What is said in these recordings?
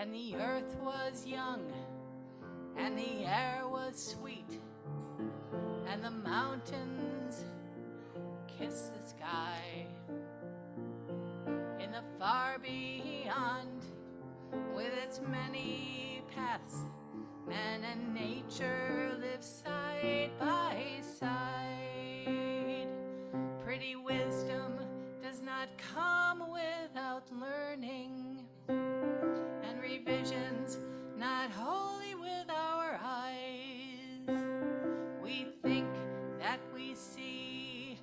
and the earth was young, and the air was sweet, and the mountains kissed the sky. In the far beyond, with its many paths, man and nature live side by side. Pretty wisdom does not come without learning, and revisions not wholly with our eyes. We think that we see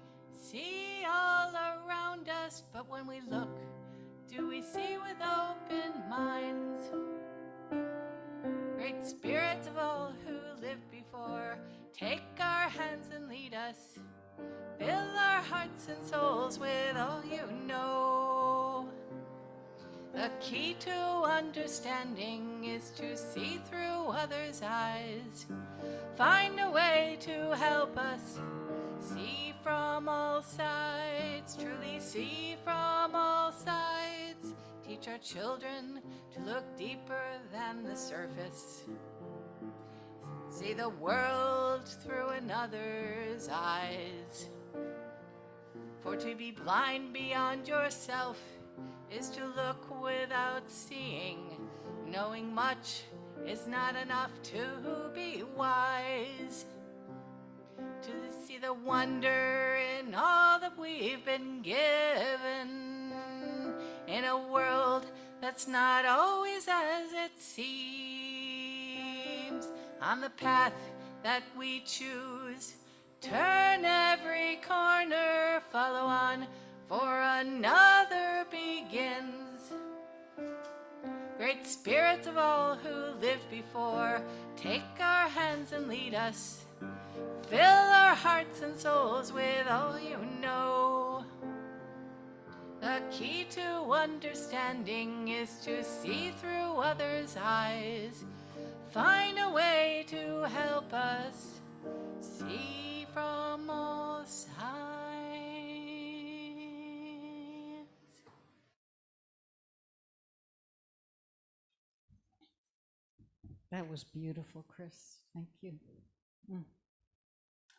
all around us, but when we look, do we see with open minds? Great spirits of all who lived before, take our hands and lead us. Fill our hearts and souls with all you know. The key to understanding is to see through others' eyes. Find a way to help us see from all sides, truly see from all sides. Teach our children to look deeper than the surface. See the world through another's eyes. For to be blind beyond yourself is to look without seeing. Knowing much is not enough to be wise. To see the wonder in all that we've been given, in a world that's not always as it seems. On the path that we choose, turn every corner, follow on, for another begins. Great spirits of all who lived before, take our hands and lead us. Fill our hearts and souls with all you know. The key to understanding is to see through others' eyes. Find a way to help us see from all sides. That was beautiful, Chris. Thank you.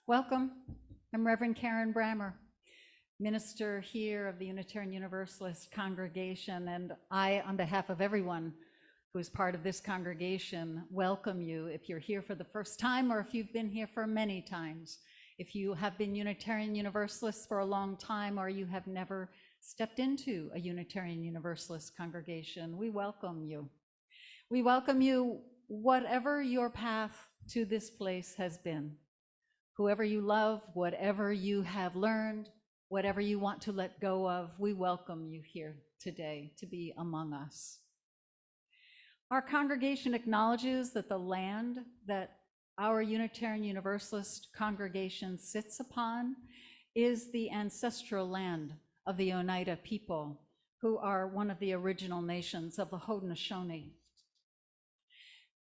Welcome. I'm Reverend Karen Brammer, minister here of the Unitarian Universalist congregation, and I, on behalf of everyone who is part of this congregation, welcome you if you're here for the first time or if you've been here for many times. If you have been Unitarian Universalists for a long time or you have never stepped into a Unitarian Universalist congregation, we welcome you. We welcome you whatever your path to this place has been. Whoever you love, whatever you have learned, whatever you want to let go of, we welcome you here today to be among us. Our congregation acknowledges that the land that our Unitarian Universalist congregation sits upon is the ancestral land of the Oneida people, who are one of the original nations of the Haudenosaunee.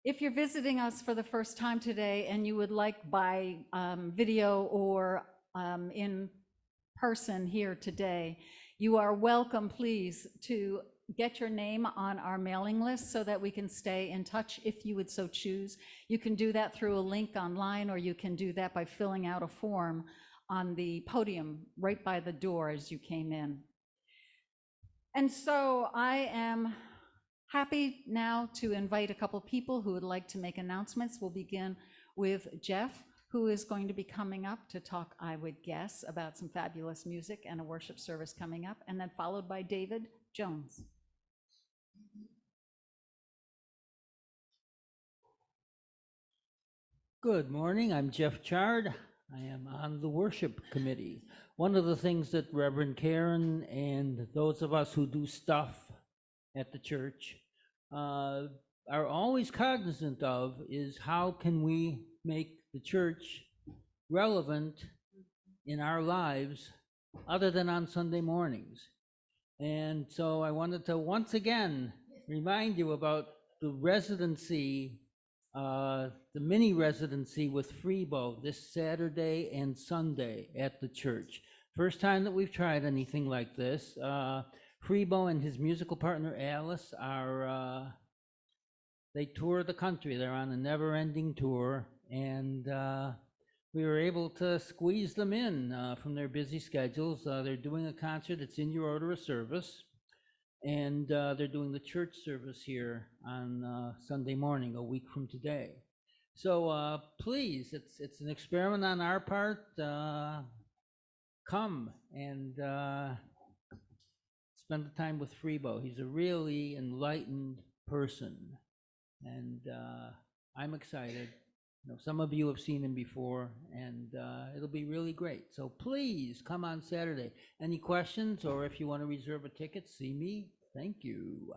If you're visiting us for the first time today and you would like by video or in person here today, you are welcome, please, to get your name on our mailing list so that we can stay in touch if you would so choose. You can do that through a link online, or you can do that by filling out a form on the podium right by the door as you came in. And so I am happy now to invite a couple people who would like to make announcements. We'll begin with Jeff, who is going to be coming up to talk, I would guess, about some fabulous music and a worship service coming up, and then followed by David Jones. Good morning, I'm Jeff Chard. I am on the worship committee. One of the things that Reverend Karen and those of us who do stuff at the church are always cognizant of is how can we make the church relevant in our lives other than on Sunday mornings. And so I wanted to once again remind you about the residency, the mini residency with Freebo this Saturday and Sunday at the church. First time that we've tried anything like this. Freebo and his musical partner Alice are They tour the country. They're on a never-ending tour, and we were able to squeeze them in from their busy schedules. They're doing a concert that's in your order of service, and they're doing the church service here on Sunday morning, a week from today. So please, it's an experiment on our part. Come and spend the time with Freebo. He's a really enlightened person, and I'm excited. You know, some of you have seen him before, and it'll be really great. So please come on Saturday. Any questions, or if you want to reserve a ticket, see me. Thank you.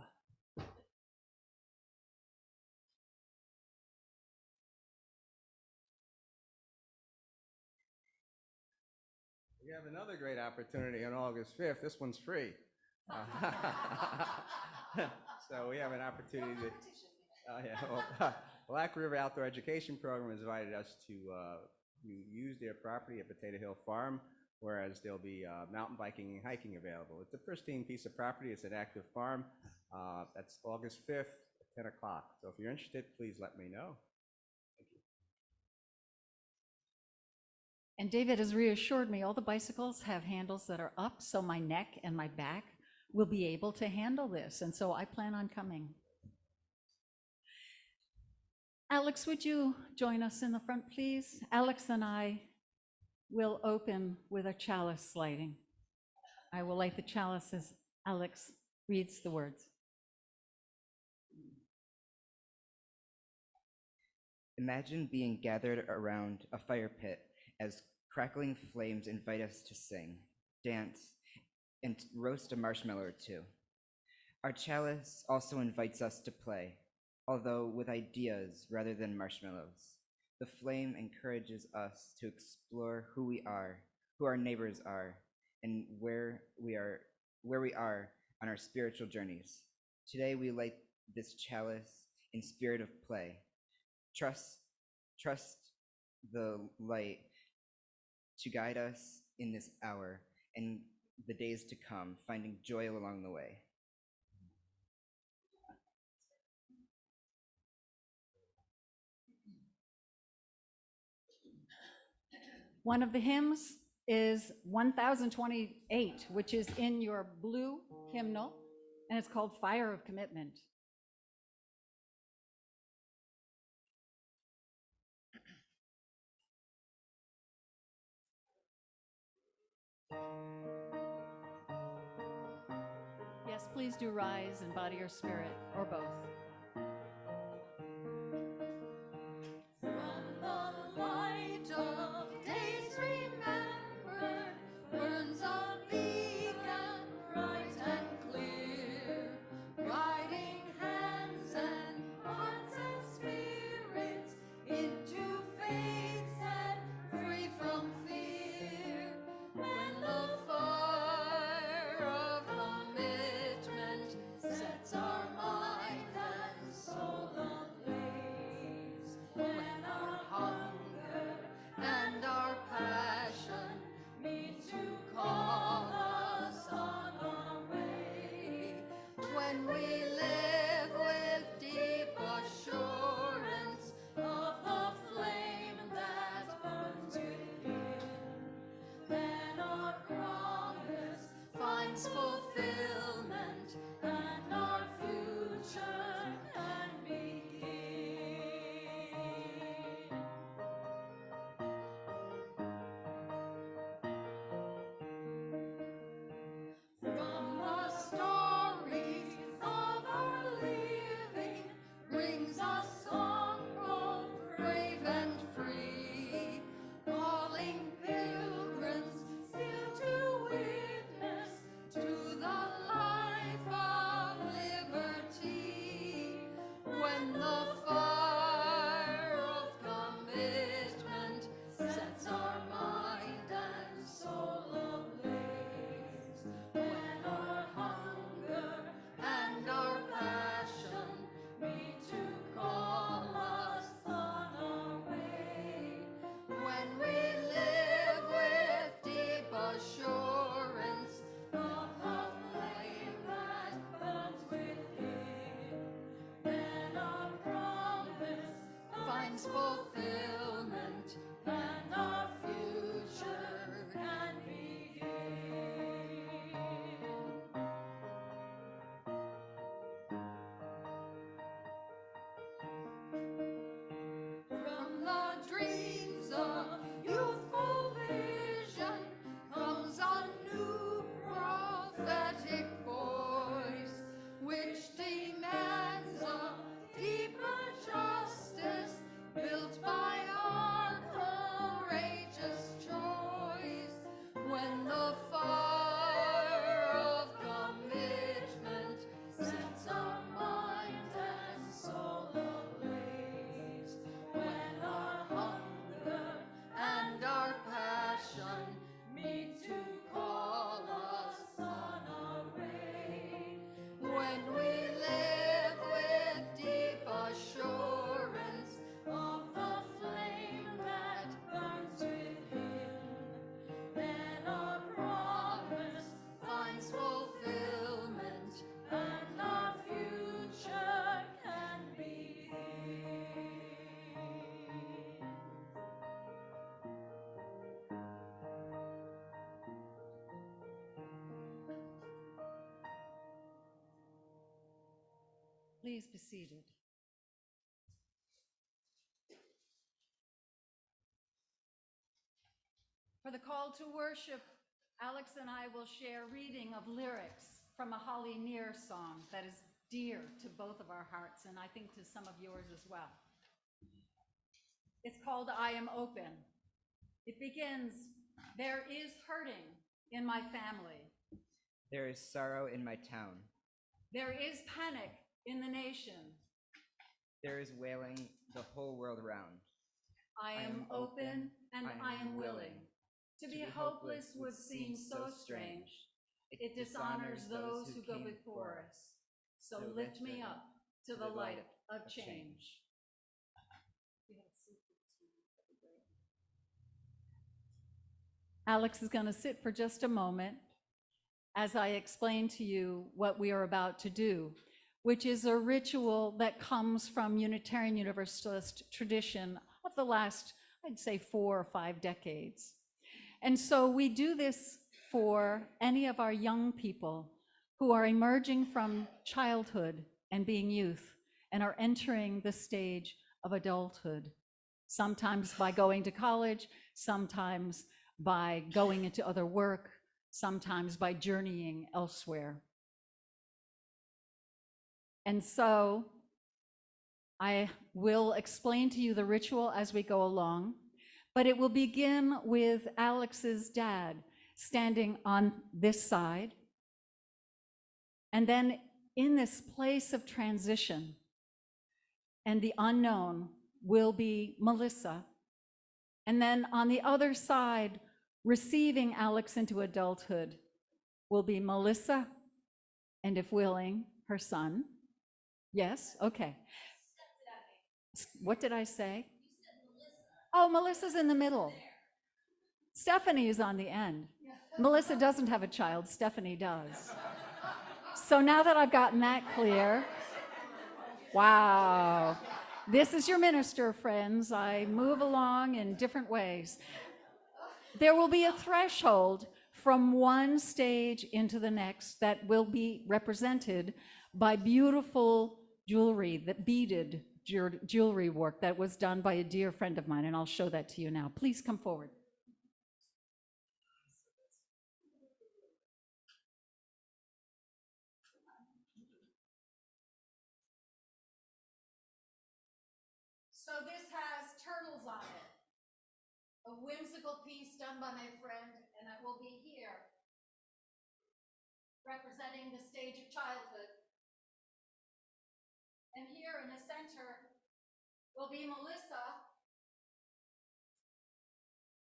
We have another great opportunity on August 5th. This one's free. So we have an opportunity to, Black River Outdoor Education Program has invited us to use their property at Potato Hill Farm, whereas there'll be mountain biking and hiking available. It's a pristine piece of property. It's an active farm. That's August 5th at 10 o'clock. So if you're interested, please let me know. Thank you. And David has reassured me all the bicycles have handles that are up, so my neck and my back will be able to handle this. And so I plan on coming. Alex, would you join us in the front, please? Alex and I will open with a chalice lighting. I will light the chalice as Alex reads the words. Imagine being gathered around a fire pit as crackling flames invite us to sing, dance, and roast a marshmallow or two. Our chalice also invites us to play, although with ideas rather than marshmallows. The flame encourages us to explore who we are, who our neighbors are, and where we are on our spiritual journeys. Today we light this chalice in spirit of play. Trust the light to guide us in this hour and the days to come, finding joy along the way. One of the hymns is 1028, which is in your blue hymnal, and it's called Fire of Commitment. Yes, please do rise in body or spirit, or both. From the light of days remembered burns a beacon bright and clear, guiding hands and hearts and spirits into faith set free from fear. When the fire of commitment sets our mind and soul ablaze, when our hunger and our passion meet to call us on our way, when we live with deep assurance of the flame that burns within, then our promise finds fulfillment and our future can begin. From the stories of finds fulfillment, and our future can begin. From the dreams of youthful vision comes a new prophetic voice, which demands a deeper justice built by our courageous choice. When the fire of commitment sets our mind and soul ablaze, when our hunger and our passion meet to call us on our way, when we live with deep assurance of the flame that burns within, then our promise finds fulfillment, and our future can begin. Please be seated. For the call to worship, Alex and I will share reading of lyrics from a Holly Near song that is dear to both of our hearts, and I think to some of yours as well. It's called I Am Open. It begins, there is hurting in my family. There is sorrow in my town. There is panic in the nation. There is wailing the whole world around. I am open and I am willing. To be hopeless would seem so strange. It dishonors those who go before us. So lift me up to the light of change. Alex is going to sit for just a moment as I explain to you what we are about to do, which is a ritual that comes from Unitarian Universalist tradition of the last, I'd say, 4 or 5 decades. And so we do this for any of our young people who are emerging from childhood and being youth and are entering the stage of adulthood, sometimes by going to college, sometimes by going into other work, sometimes by journeying elsewhere. And so I will explain to you the ritual as we go along, but it will begin with Alex's dad standing on this side. And then in this place of transition and the unknown will be Melissa. And then on the other side, receiving Alex into adulthood will be Melissa, and if willing, her son. Yes? Okay. What did I say? Oh, Melissa's in the middle. Stephanie is on the end. Melissa doesn't have a child, Stephanie does. So now that I've gotten that clear, wow. This is your minister, friends. I move along in different ways. There will be a threshold from one stage into the next that will be represented by beautiful jewelry, that beaded jewelry work that was done by a dear friend of mine, and I'll show that to you now. Please come forward. So this has turtles on it, a whimsical piece done by my friend, and it will be here, representing the stage of childhood. And here in the center will be Melissa,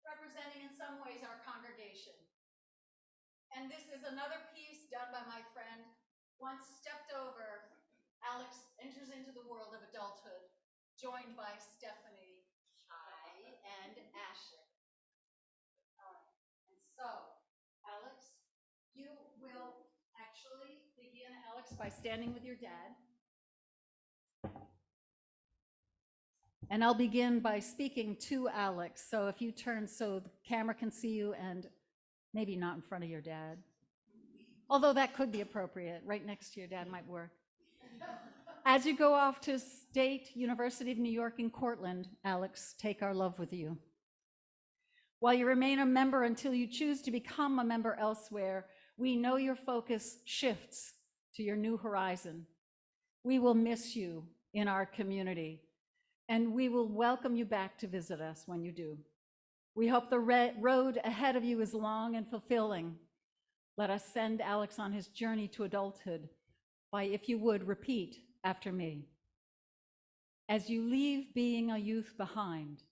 representing in some ways our congregation. And this is another piece done by my friend. Once stepped over, Alex enters into the world of adulthood, joined by Stephanie, hi, and Asher. All right. And so, Alex, you will actually begin, Alex, by standing with your dad. And I'll begin by speaking to Alex. So if you turn so the camera can see you and maybe not in front of your dad, although that could be appropriate, right next to your dad might work. As you go off to State University of New York in Cortland, Alex, take our love with you. While you remain a member until you choose to become a member elsewhere, we know your focus shifts to your new horizon. We will miss you in our community, and we will welcome you back to visit us when you do. We hope the road ahead of you is long and fulfilling. Let us send Alex on his journey to adulthood by, if you would, repeat after me. As you leave being a youth behind,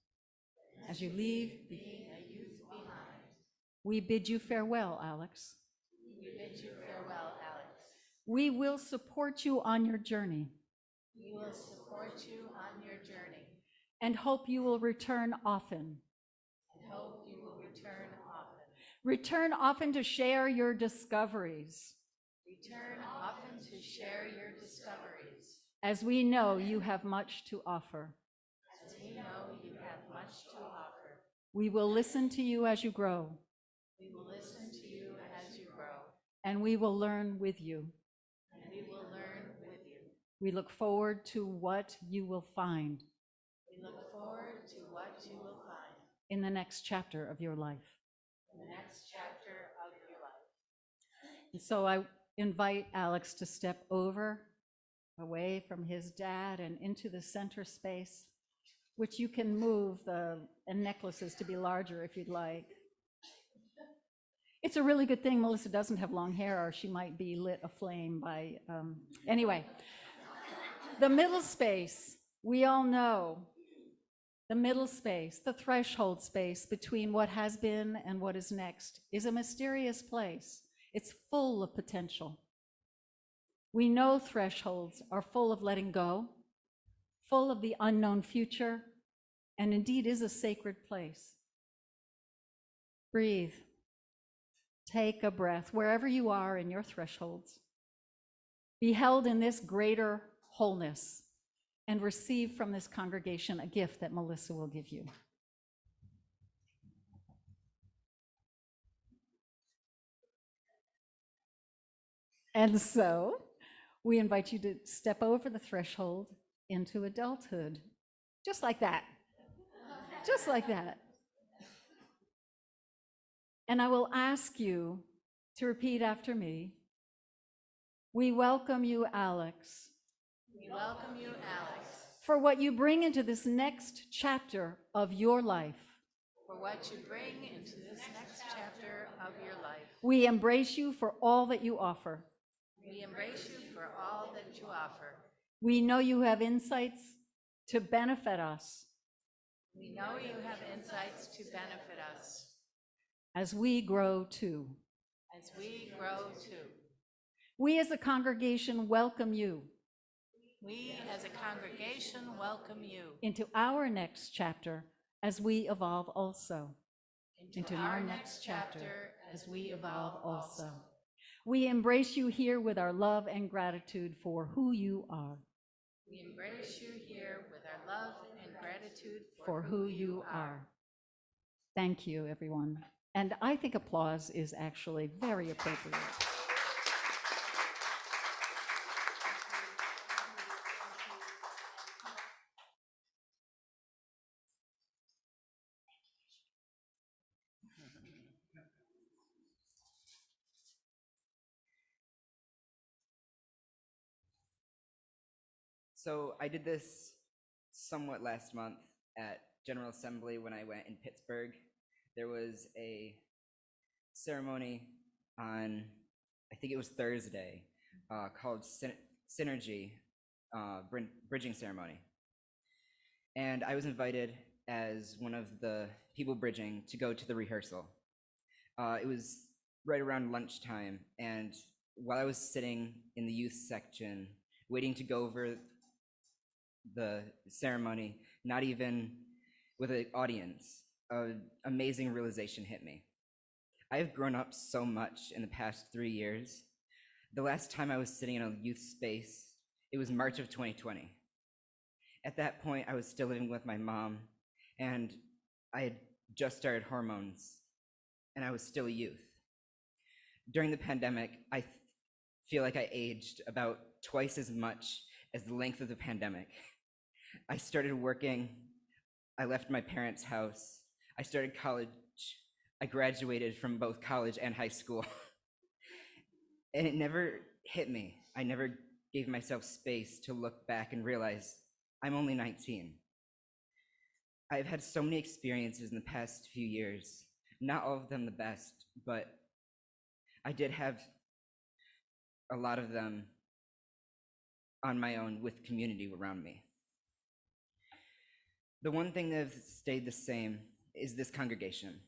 as you leave being a youth behind, we bid you farewell, Alex. We bid you farewell, Alex. We will support you on your journey. We will support you on your journey. And hope you will return often. And hope you will return often. Return often to share your discoveries. Return often to share your discoveries. As we know you have much to offer. As we know you have much to offer. We will listen to you as you grow. We will listen to you as you grow. And we will learn with you. And we will learn with you. We look forward to what you will find. We look forward to what you will find. In the next chapter of your life. In the next chapter of your life. And so I invite Alex to step over, away from his dad and into the center space, which you can move the necklaces to be larger if you'd like. It's a really good thing Melissa doesn't have long hair, or she might be lit aflame by, anyway. The middle space, we all know, the middle space, the threshold space between what has been and what is next, is a mysterious place. It's full of potential. We know thresholds are full of letting go, full of the unknown future, and indeed is a sacred place. Breathe. Take a breath wherever you are in your thresholds. Be held in this greater wholeness and receive from this congregation a gift that Melissa will give you. And so we invite you to step over the threshold into adulthood, just like that, just like that. And I will ask you to repeat after me. We welcome you, Alex. We welcome you, Alex. For what you bring into this next chapter of your life. For what you bring into this next chapter of your life. We embrace you for all that you offer. We embrace you for all that you offer. We know you have insights to benefit us. We know you have insights to benefit us. As we grow too. As we grow too. We as a congregation welcome you. We as a congregation welcome you. Into our next chapter as we evolve also. Into our next chapter as we evolve also. We embrace you here with our love and gratitude for who you are. We embrace you here with our love and gratitude for who you are. Thank you, everyone. And I think applause is actually very appropriate. So I did this somewhat last month at General Assembly when I went in Pittsburgh. There was a ceremony on, I think it was Thursday, called Synergy Bridging Ceremony. And I was invited as one of the people bridging to go to the rehearsal. It was right around lunchtime, and while I was sitting in the youth section, waiting to go over the ceremony, not even with an audience, an amazing realization hit me. I have grown up so much in the past 3 years. The last time I was sitting in a youth space, it was March of 2020. At that point, I was still living with my mom, and I had just started hormones, and I was still a youth. During the pandemic, I feel like I aged about twice as much as the length of the pandemic. I started working, I left my parents' house, I started college, I graduated from both college and high school. And it never hit me. I never gave myself space to look back and realize I'm only 19. I've had so many experiences in the past few years, not all of them the best, but I did have a lot of them on my own with community around me. The one thing that has stayed the same is this congregation.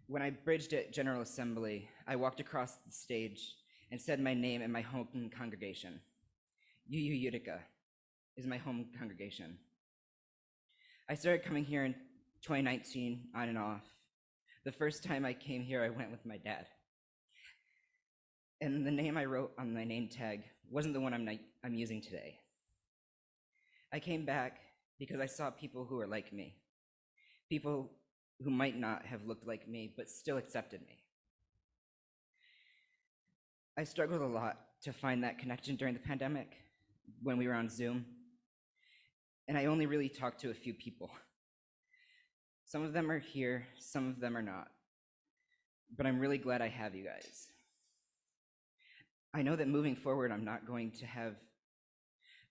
When I bridged at General Assembly, I walked across the stage and said my name and my home congregation. UU Utica is my home congregation. I started coming here in 2019 on and off. The first time I came here, I went with my dad. And the name I wrote on my name tag wasn't the one I'm using today. I came back because I saw people who were like me, people who might not have looked like me, but still accepted me. I struggled a lot to find that connection during the pandemic when we were on Zoom, and I only really talked to a few people. Some of them are here, some of them are not, but I'm really glad I have you guys. I know that moving forward, I'm not going to have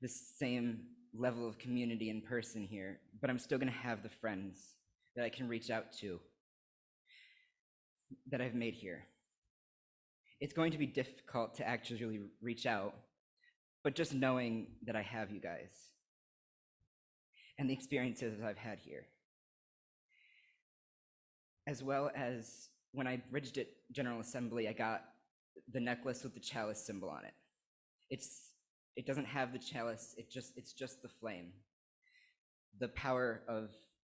the same level of community in person here, but I'm still going to have the friends that I can reach out to that I've made here. It's going to be difficult to actually reach out, but just knowing that I have you guys and the experiences I've had here, as well as when I bridged at General Assembly, I got the necklace with the chalice symbol on it. It doesn't have the chalice, it's just the flame. The power of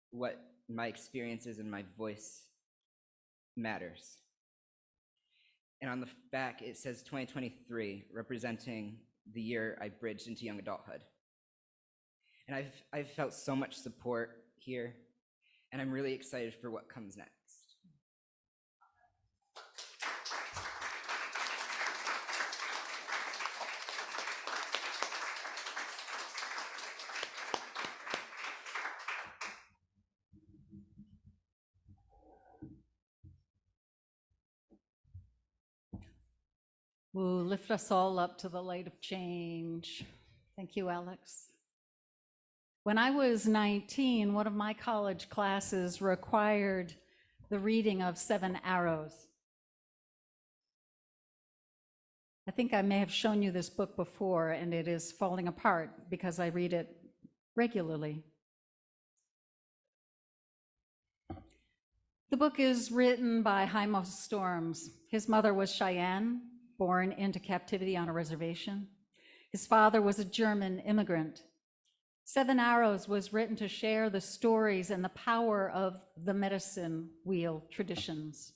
what my experiences and my voice matters. And on the back, it says 2023, representing the year I bridged into young adulthood. And I've felt so much support here, and I'm really excited for what comes next. Ooh, lift us all up to the light of change. Thank you, Alex. When I was 19, one of my college classes required the reading of 7 Arrows. I think I may have shown you this book before, and it is falling apart because I read it regularly. The book is written by Jaime Storms. His mother was Cheyenne, born into captivity on a reservation. His father was a German immigrant. 7 Arrows was written to share the stories and the power of the medicine wheel traditions.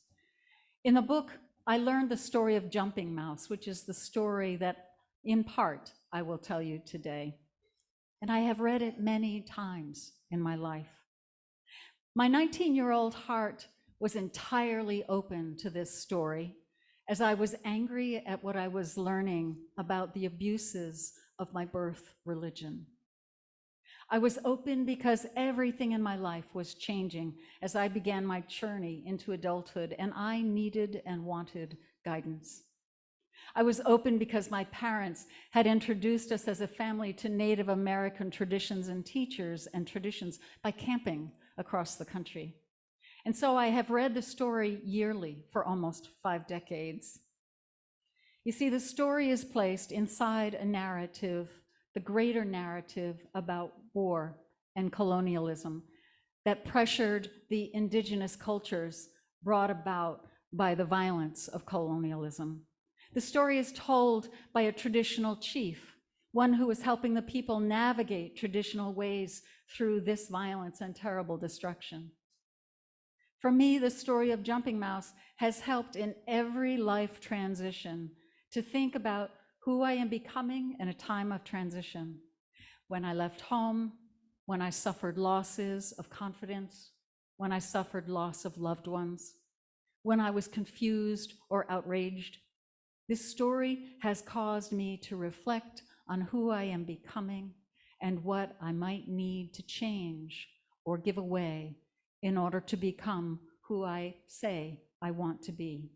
In the book, I learned the story of Jumping Mouse, which is the story that, in part, I will tell you today. And I have read it many times in my life. My 19-year-old heart was entirely open to this story, as I was angry at what I was learning about the abuses of my birth religion. I was open because everything in my life was changing as I began my journey into adulthood, and I needed and wanted guidance. I was open because my parents had introduced us as a family to Native American traditions and teachers and traditions by camping across the country. And so I have read the story yearly for almost 5 decades. You see, the story is placed inside a narrative, the greater narrative about war and colonialism that pressured the indigenous cultures brought about by the violence of colonialism. The story is told by a traditional chief, one who is helping the people navigate traditional ways through this violence and terrible destruction. For me, the story of Jumping Mouse has helped in every life transition to think about who I am becoming in a time of transition. when I left home, when I suffered losses of confidence, when I suffered loss of loved ones, when I was confused or outraged. This story has caused me to reflect on who I am becoming and what I might need to change or give away in order to become who I say I want to be.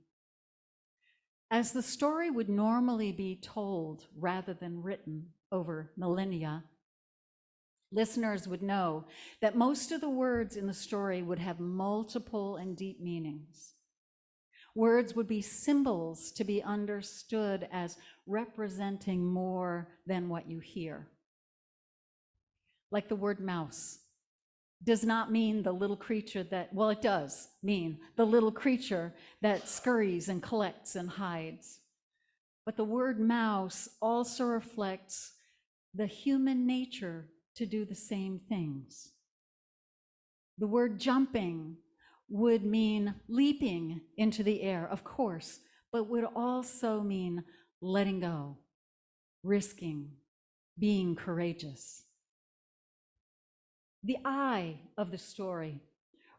As the story would normally be told rather than written over millennia, listeners would know that most of the words in the story would have multiple and deep meanings. Words would be symbols to be understood as representing more than what you hear. Like the word mouse does not mean the little creature that, well, it does mean the little creature that scurries and collects and hides. But the word mouse also reflects the human nature to do the same things. The word jumping would mean leaping into the air, of course, but would also mean letting go, risking, being courageous. The eye of the story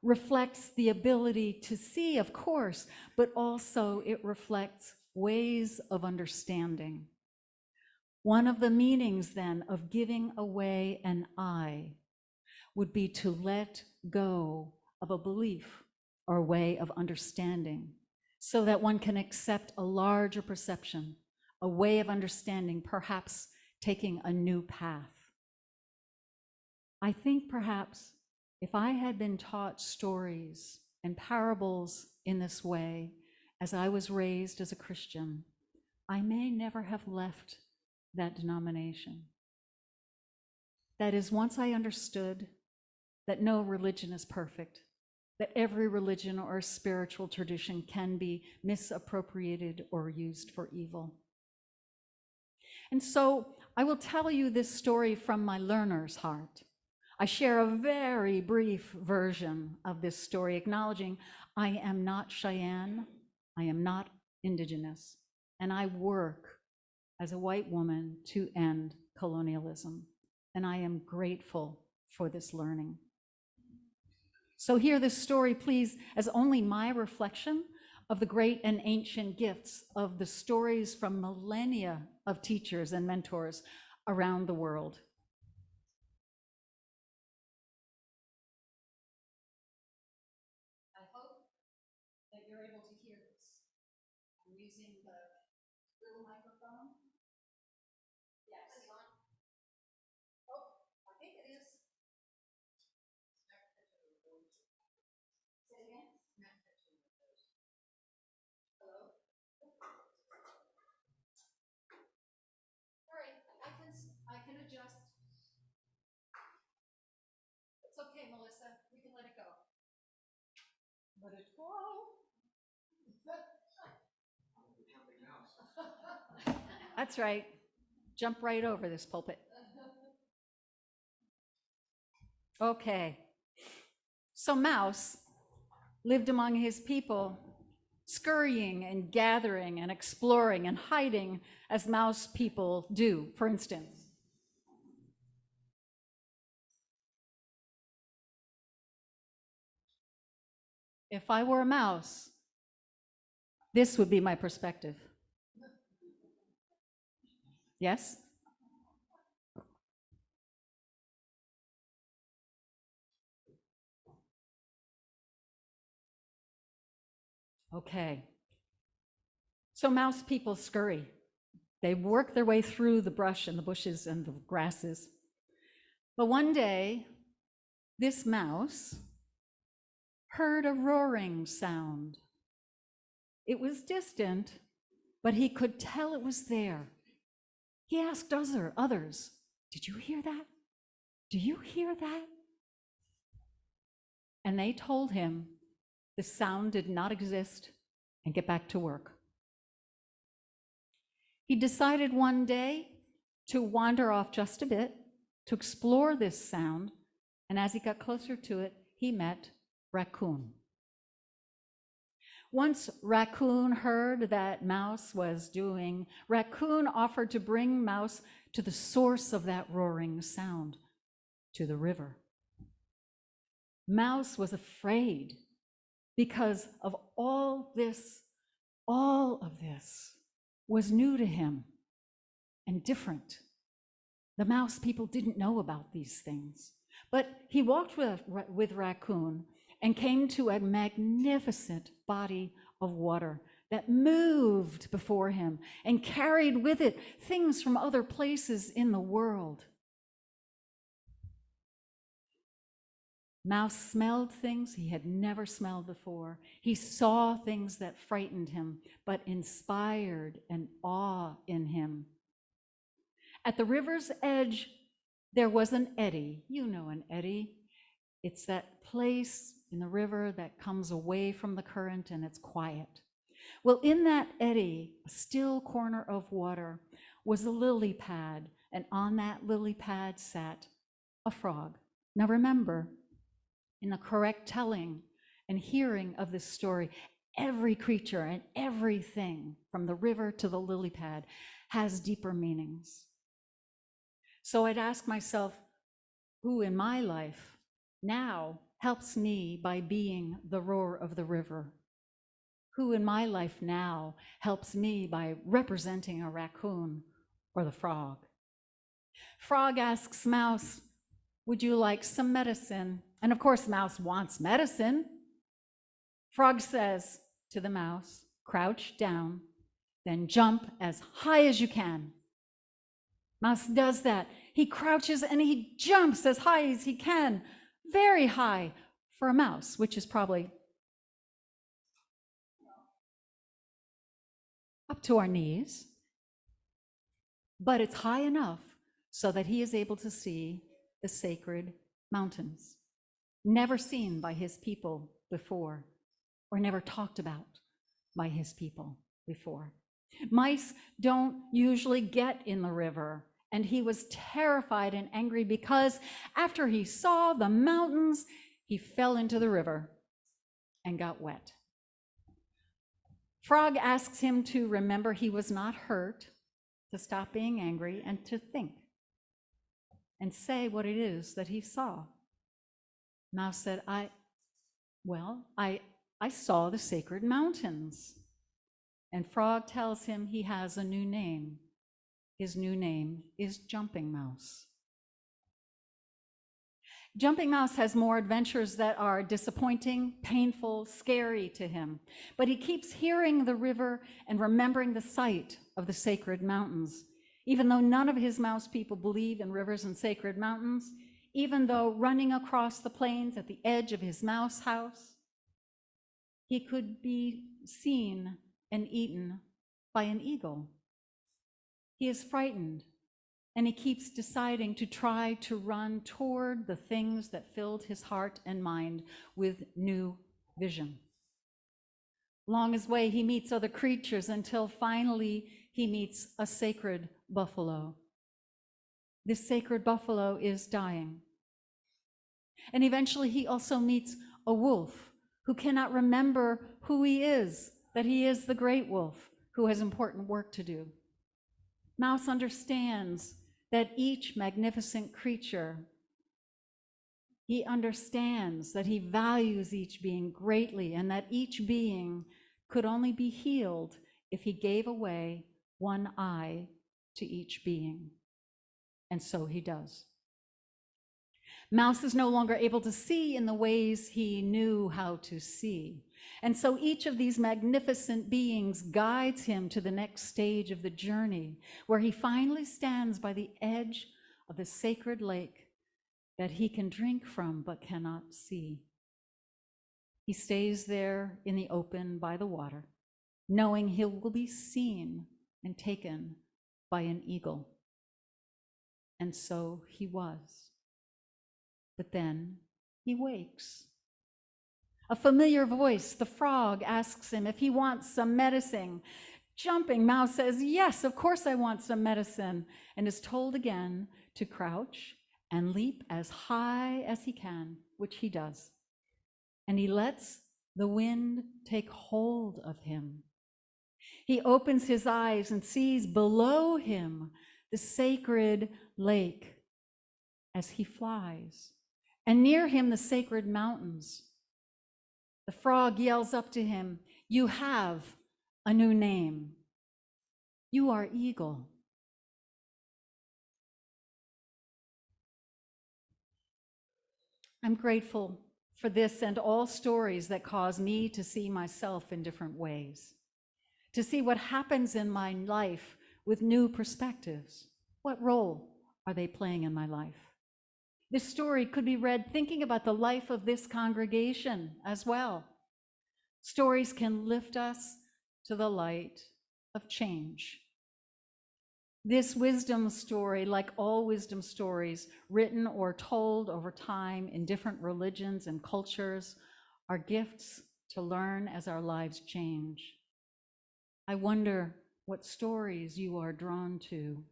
reflects the ability to see, of course, but also it reflects ways of understanding. One of the meanings then of giving away an eye would be to let go of a belief or way of understanding so that one can accept a larger perception, a way of understanding, perhaps taking a new path. I think perhaps if I had been taught stories and parables in this way as I was raised as a Christian, I may never have left that denomination. That is, once I understood that no religion is perfect, that every religion or spiritual tradition can be misappropriated or used for evil. And so I will tell you this story from my learner's heart. I share a very brief version of this story, acknowledging I am not Cheyenne, I am not Indigenous, and I work as a white woman to end colonialism. And I am grateful for this learning. So hear this story, please, as only my reflection of the great and ancient gifts of the stories from millennia of teachers and mentors around the world. I hope that you're able to hear this. I'm using the little microphone. Yes. Oh, I think it is. Say it again. Hello? All right, I can adjust. It's okay, Melissa. We can let it go. Let it go. That's right. Jump right over this pulpit. Okay. So Mouse lived among his people, scurrying and gathering and exploring and hiding as mouse people do, for instance. If I were a mouse, this would be my perspective. Yes? Okay. So mouse people scurry. They work their way through the brush and the bushes and the grasses. But one day, this mouse heard a roaring sound. It was distant, but he could tell it was there. He asked others, "Did you hear that? Do you hear that?" And they told him the sound did not exist and get back to work. He decided one day to wander off just a bit, to explore this sound, and as he got closer to it, he met Raccoon. Once Raccoon heard that Mouse was doing, Raccoon offered to bring Mouse to the source of that roaring sound, to the river. Mouse was afraid because of all of this was new to him and different. The Mouse people didn't know about these things, but he walked with Raccoon and came to a magnificent body of water that moved before him and carried with it things from other places in the world. Mouse smelled things he had never smelled before. He saw things that frightened him, but inspired an awe in him. At the river's edge, there was an eddy. You know an eddy. It's that place in the river that comes away from the current and it's quiet. Well, in that eddy, a still corner of water, was a lily pad, and on that lily pad sat a frog. Now remember, in the correct telling and hearing of this story, every creature and everything from the river to the lily pad has deeper meanings. So I'd ask myself, who in my life now helps me by being the roar of the river? Who in my life now helps me by representing a raccoon or the frog? Frog asks Mouse, would you like some medicine? And of course, Mouse wants medicine. Frog says to the Mouse, crouch down, then jump as high as you can. Mouse does that. He crouches and he jumps as high as he can, very high for a mouse, which is probably up to our knees. But it's high enough so that he is able to see the sacred mountains, never seen by his people before, or never talked about by his people before. Mice don't usually get in the river, and he was terrified and angry because after he saw the mountains, he fell into the river and got wet. Frog asks him to remember he was not hurt, to stop being angry, and to think and say what it is that he saw. Mouse said, I saw the sacred mountains. And Frog tells him he has a new name. His new name is Jumping Mouse. Jumping Mouse has more adventures that are disappointing, painful, scary to him. But he keeps hearing the river and remembering the sight of the sacred mountains. Even though none of his mouse people believe in rivers and sacred mountains, even though running across the plains at the edge of his mouse house, he could be seen and eaten by an eagle. He is frightened, and he keeps deciding to try to run toward the things that filled his heart and mind with new vision. Along his way, he meets other creatures until finally he meets a sacred buffalo. This sacred buffalo is dying. And eventually he also meets a wolf who cannot remember who he is, that he is the great wolf who has important work to do. Mouse understands that each magnificent creature, he understands that he values each being greatly and that each being could only be healed if he gave away one eye to each being. And so he does. Mouse is no longer able to see in the ways he knew how to see. And so each of these magnificent beings guides him to the next stage of the journey, where he finally stands by the edge of the sacred lake that he can drink from but cannot see. He stays there in the open by the water, knowing he will be seen and taken by an eagle. And so he was. But then he wakes. A familiar voice, the frog, asks him if he wants some medicine. Jumping Mouse says, yes, of course I want some medicine, and is told again to crouch and leap as high as he can, which he does. And he lets the wind take hold of him. He opens his eyes and sees below him the sacred lake as he flies, and near him the sacred mountains. The frog yells up to him, "You have a new name. You are Eagle." I'm grateful for this and all stories that cause me to see myself in different ways, to see what happens in my life with new perspectives. What role are they playing in my life? This story could be read thinking about the life of this congregation as well. Stories can lift us to the light of change. This wisdom story, like all wisdom stories written or told over time in different religions and cultures, are gifts to learn as our lives change. I wonder what stories you are drawn to.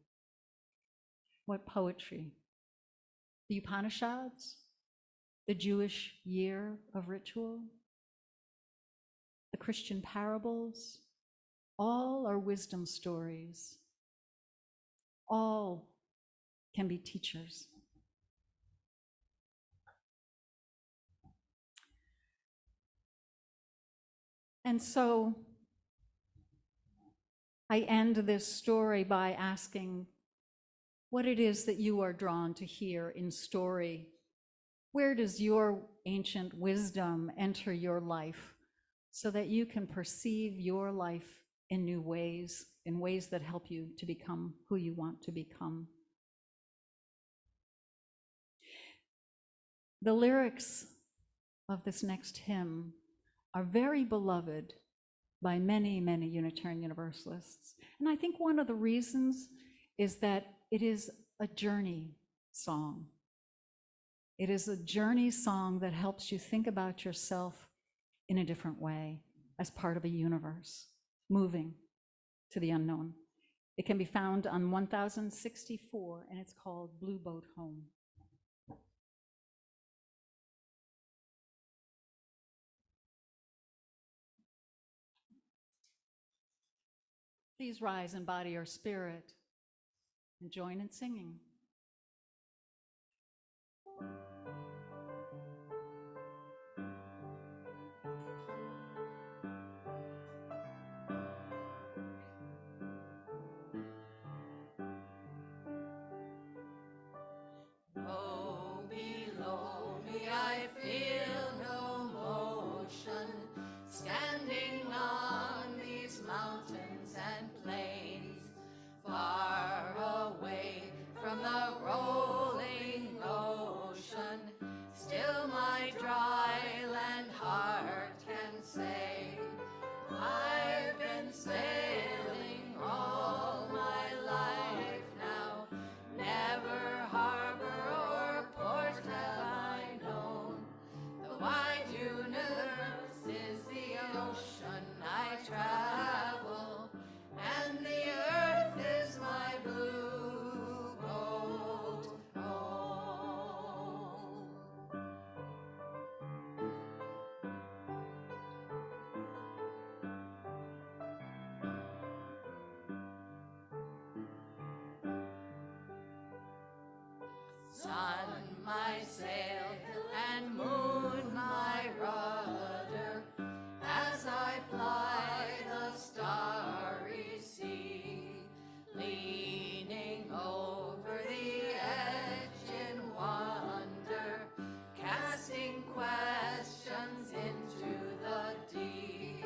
What poetry? The Upanishads? The Jewish year of ritual? The Christian parables? All are wisdom stories. All can be teachers. And so I end this story by asking what it is that you are drawn to hear in story. Where does your ancient wisdom enter your life so that you can perceive your life in new ways, in ways that help you to become who you want to become? The lyrics of this next hymn are very beloved by many, many Unitarian Universalists. And I think one of the reasons is that it is a journey song. It is a journey song that helps you think about yourself in a different way as part of a universe, moving to the unknown. It can be found on 1064, and it's called Blue Boat Home. Please rise in body or spirit and join in singing. Oh, below me I feel no motion, standing on these mountains and plains, far away from the rolling ocean. Still my dry land heart can say, I've been sailing all my life now, never harbor or port have I known. The wide universe is the ocean I travel, and the earth is my blue boat home. Sun, my sail, and moon, my rudder, as I ply the starry sea, leaning over the edge in wonder, casting questions into the deep,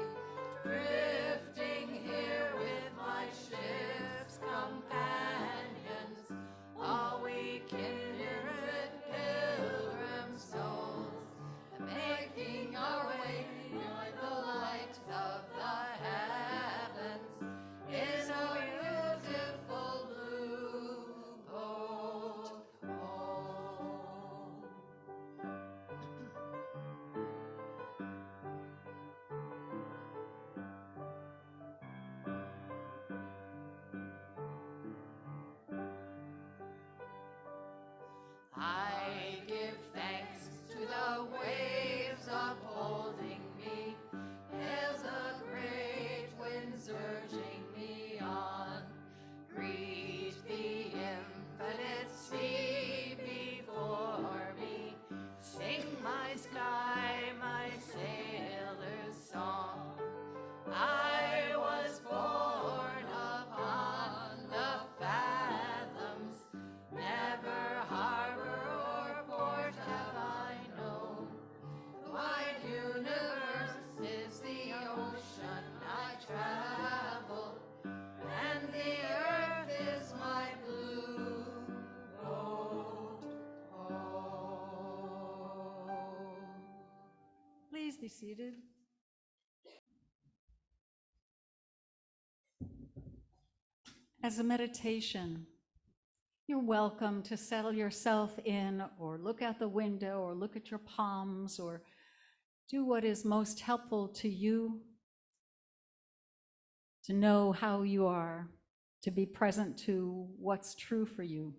drifting here with my ship's companions, all we kindred pilgrim souls, that make be seated. As a meditation, you're welcome to settle yourself in or look out the window or look at your palms or do what is most helpful to you, to know how you are, to be present to what's true for you.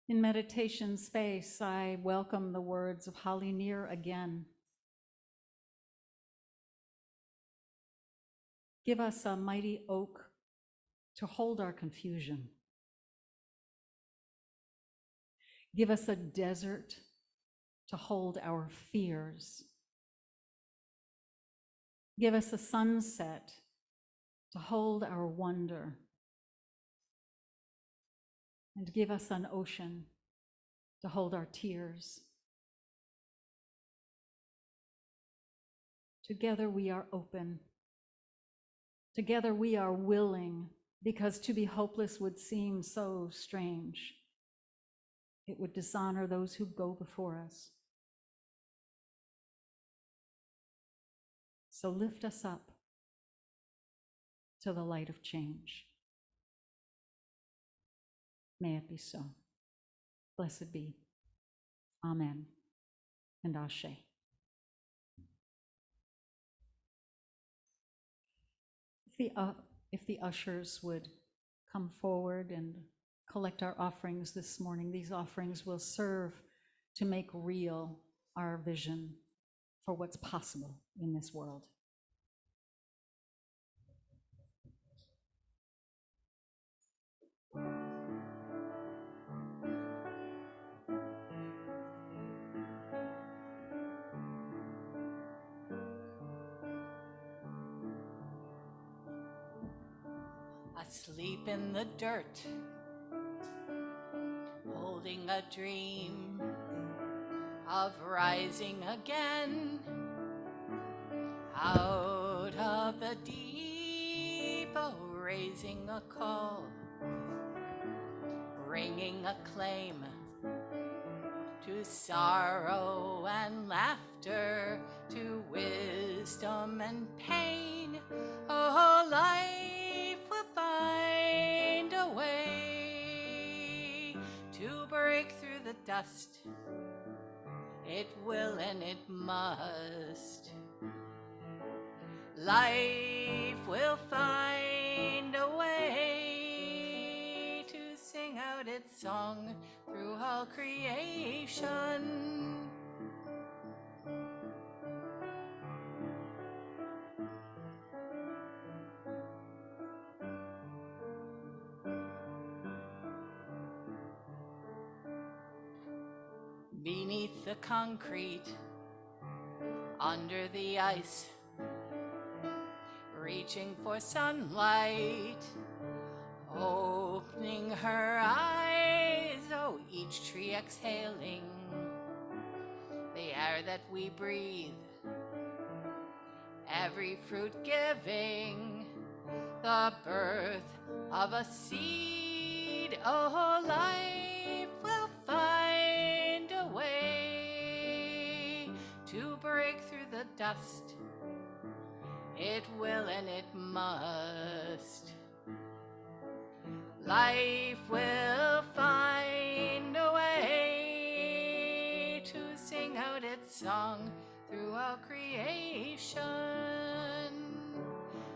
In meditation space, I welcome the words of Holly Near again. Give us a mighty oak to hold our confusion. Give us a desert to hold our fears. Give us a sunset to hold our wonder. And give us an ocean to hold our tears. Together we are open. Together we are willing, because to be hopeless would seem so strange. It would dishonor those who go before us. So lift us up to the light of change. May it be so. Blessed be. Amen and Ashe. If the ushers would come forward and collect our offerings this morning, these offerings will serve to make real our vision for what's possible in this world. Asleep in the dirt, holding a dream of rising again out of the deep, oh, raising a call, bringing a claim to sorrow and laughter, to wisdom and pain. Oh, life will find a way to break through the dust. It will and it must. Life will find a way to sing out its song through all creation. Beneath the concrete, under the ice, reaching for sunlight, opening her eyes, oh, each tree exhaling the air that we breathe, every fruit giving the birth of a seed. Oh, life will find a way to break through the dust. It will and it must. Life will find a way to sing out its song through all creation.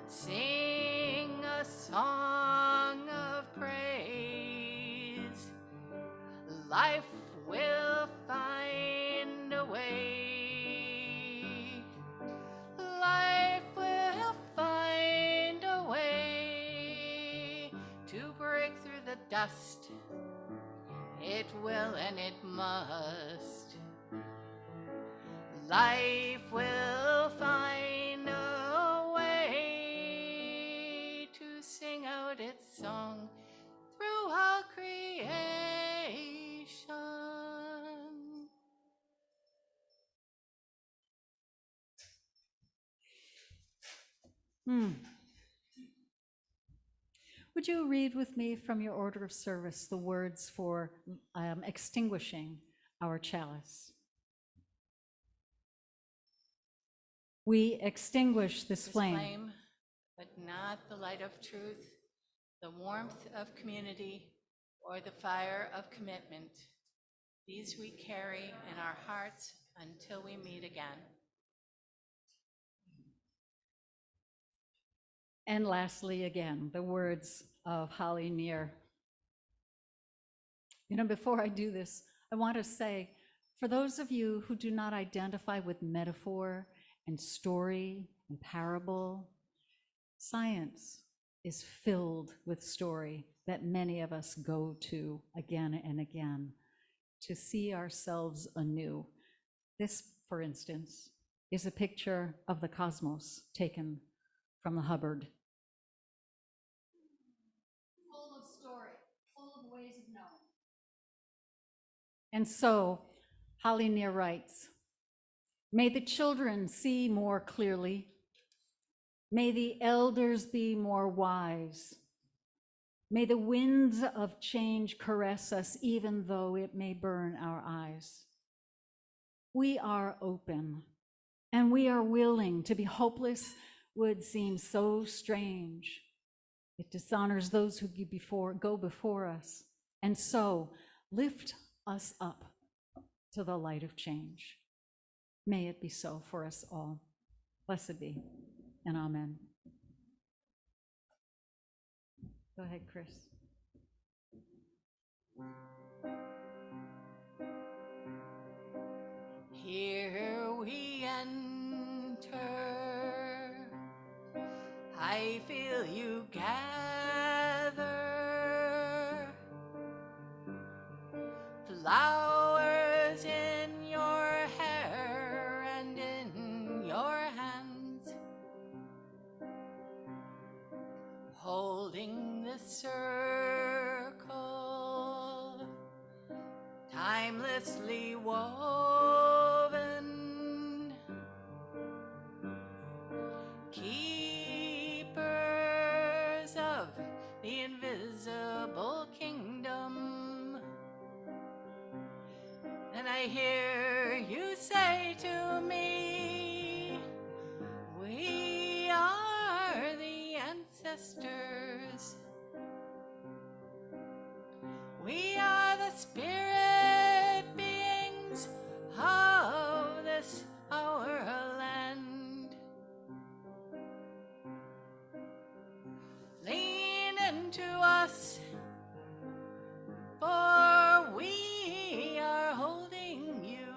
Sing a song of praise. Life will find a way. Life will find a way to break through the dust. It will and it must. Life will find a way to sing out its song through all creation. Would you read with me from your order of service the words for extinguishing our chalice? We extinguish this flame, but not the light of truth, the warmth of community, or the fire of commitment. These we carry in our hearts until we meet again. And lastly, again, the words of Holly Near. You know, before I do this, I want to say, for those of you who do not identify with metaphor and story and parable, science is filled with story that many of us go to again and again to see ourselves anew. This, for instance, is a picture of the cosmos taken from the Hubbard. Full of story, full of ways of knowing. And so, Holly Near writes, may the children see more clearly. May the elders be more wise. May the winds of change caress us, even though it may burn our eyes. We are open, and we are willing. To be hopeless would seem so strange. It dishonors those who go before us. And so, lift us up to the light of change. May it be so for us all. Blessed be, and amen. Go ahead, Chris. Here we enter. I feel you gather. Flowers in your hair and in your hands, holding the circle, timelessly woven, keepers of the invisible kingdom. And I hear you say to me, we are the ancestors. We are the spirit beings of this our land. Lean into us, for we are holding you,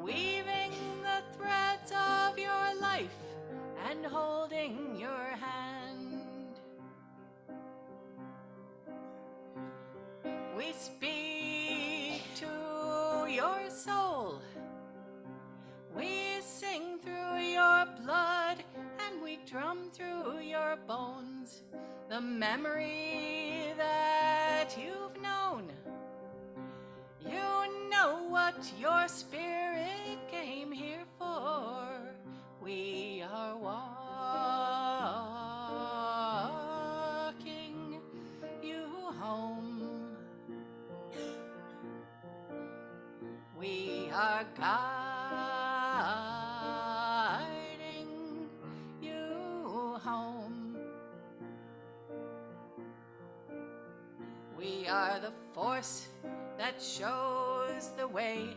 weaving the threads of your life and holding your hand. We speak to your soul, we sing through your blood, and we drum through your bones the memory that you've known. You know what your spirit came here for. We are walking you home. We are guiding you home. We are the force that shows the way.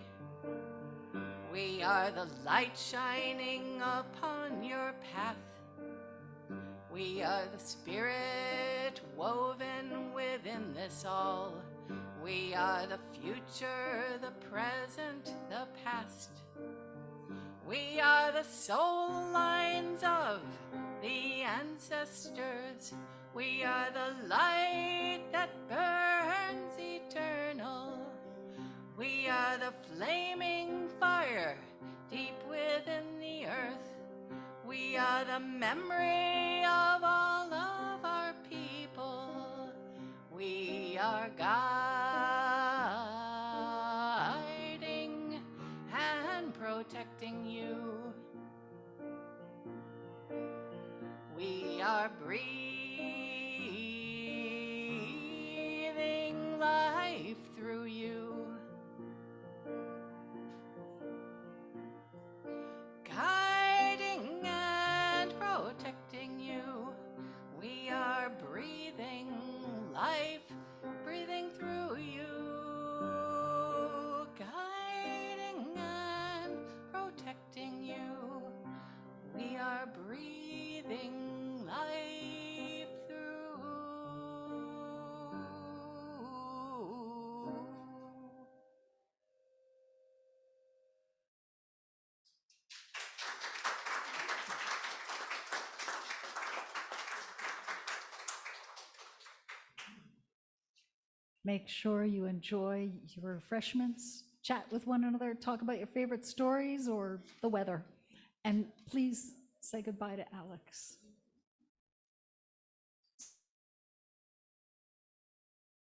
We are the light shining upon your path. We are the spirit woven within this all. We are the future, the present, the past. We are the soul lines of the ancestors. We are the light that burns eternal. We are the flaming fire deep within the earth. We are the memory of all of our people. We are guiding and protecting you. are breathing life through you, guiding and protecting you. We are breathing life, breathing through you, guiding and protecting you. We are breathing life through. Make sure you enjoy your refreshments, chat with one another, talk about your favorite stories or the weather. And please say goodbye to Alex.